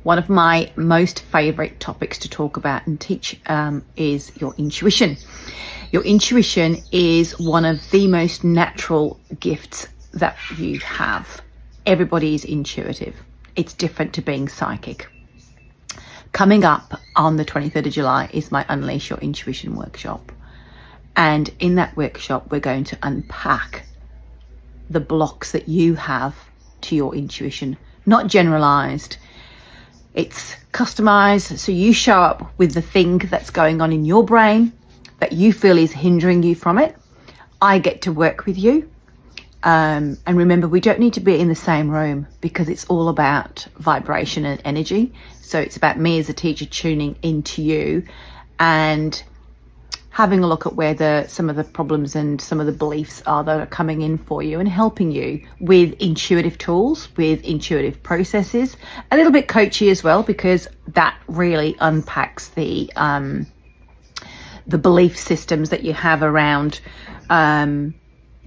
One of my most favorite topics to talk about and teach is your intuition. Your intuition is one of the most natural gifts that you have. Everybody is intuitive. It's different to being psychic. Coming up on the 23rd of July is my Unleash Your Intuition workshop. And in that workshop, we're going to unpack the blocks that you have to your intuition, not generalized. It's customized, so you show up with the thing that's going on in your brain that you feel is hindering you from it. I get to work with you. And remember, we don't need to be in the same room because it's all about vibration and energy. So it's about me as a teacher tuning into you and having a look at where some of the problems and some of the beliefs are that are coming in for you and helping you with intuitive tools, with intuitive processes, a little bit coachy as well, because that really unpacks the belief systems that you have around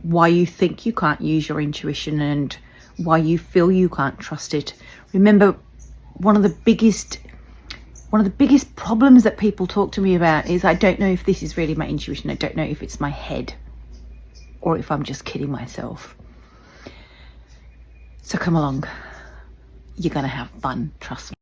why you think you can't use your intuition and why you feel you can't trust it. Remember, one of the biggest problems that people talk to me about is, I don't know if this is really my intuition. I don't know if it's my head or if I'm just kidding myself. So come along. You're going to have fun, trust me.